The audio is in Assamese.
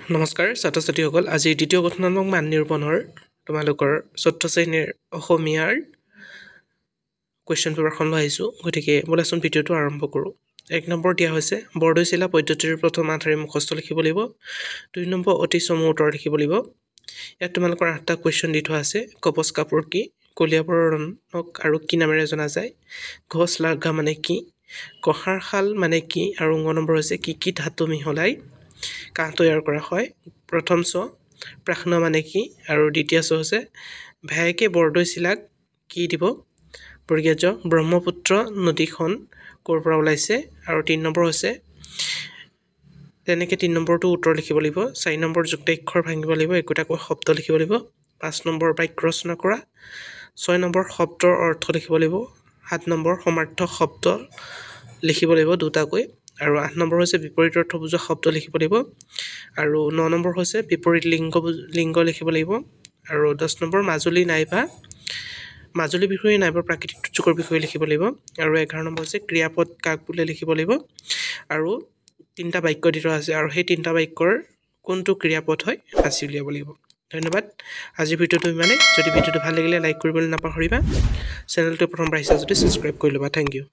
নমস্কাৰ ছাত্ৰ ছাত্ৰীসকল আজি দ্বিতীয় গঠনাত্মক মান নিৰূপণৰ তোমালোকৰ চতুৰ্থ শ্ৰেণীৰ অসমীয়াৰ কুৱেশ্যন পেপাৰখন লৈ আহিছোঁ গতিকে বলাচোন ভিডিঅ'টো আৰম্ভ কৰোঁ 1 নম্বৰ দিয়া হৈছে বৰদৈচিলা পদ্ধতিৰ প্ৰথম আধাৰী মুখস্থ লিখিব লাগিব 2 নম্বৰ অতি চমু উত্তৰ লিখিব লাগিব ইয়াত তোমালোকৰ 8টা কুৱেশ্যন দি থোৱা আছে কপচ কাপোৰ কি কলিয়াবৰণক আৰু কি নামেৰে জনা যায় ঘছ লাগা মানে কি কহাৰ শাল মানে কি আৰু 9 নম্বৰ হৈছে কি ধাতু মিহলাই কাহ তৈয়াৰ কৰা হয় প্ৰথম চ প্ৰাখ্ন মানে কি আৰু দ্বিতীয় চ হৈছে ভাইকে বৰদৈচিলাক কি দিব বৰ্গীয় ব্ৰহ্মপুত্ৰ নদীখন কৰ পৰা ওলাইছে আৰু 3 নম্বৰ হৈছে তেনেকৈ 3 নম্বৰটো উত্তৰ লিখিব লাগিব 4 নম্বৰ যুক্তাক্ষৰ ভাঙিব লাগিব একোটাকৈ শব্দ লিখিব লাগিব 5 নম্বৰ বাক্য ৰচনা কৰা 6 নম্বৰ শব্দৰ অৰ্থ লিখিব লাগিব 7 নম্বৰ সমাৰ্থক শব্দ লিখিব লাগিব দুটাকৈ আৰু 8 নম্বৰ হৈছে বিপৰীত অৰ্থ বুজোৱা শব্দ লিখিব লাগিব আৰু 9 নম্বৰ হৈছে বিপৰীত লিংগ লিখিব লাগিব আৰু 10 নম্বৰ মাজুলী বিষয়ে নাইবা প্ৰাকৃতিক দুৰ্যোগৰ বিষয়ে লিখিব লাগিব আৰু 11 নম্বৰ হৈছে ক্ৰিয়াপদ কাক বোলে লিখিব লাগিব আৰু 3টা বাক্য দি থোৱা আছে আৰু সেই 3টা বাক্যৰ কোনটো ক্ৰিয়াপদ হয় বাছি উলিয়াব লাগিব ধন্যবাদ আজি ভিডিঅ'টো ইমানে যদি ভিডিঅ'টো ভাল লাগিলে লাইক কৰিবলৈ নাপাহৰিবা চেনেলটো প্ৰথমবাৰ আহিছা যদি সাবস্ক্ৰাইব কৰি ল'বা থ্যাংক ইউ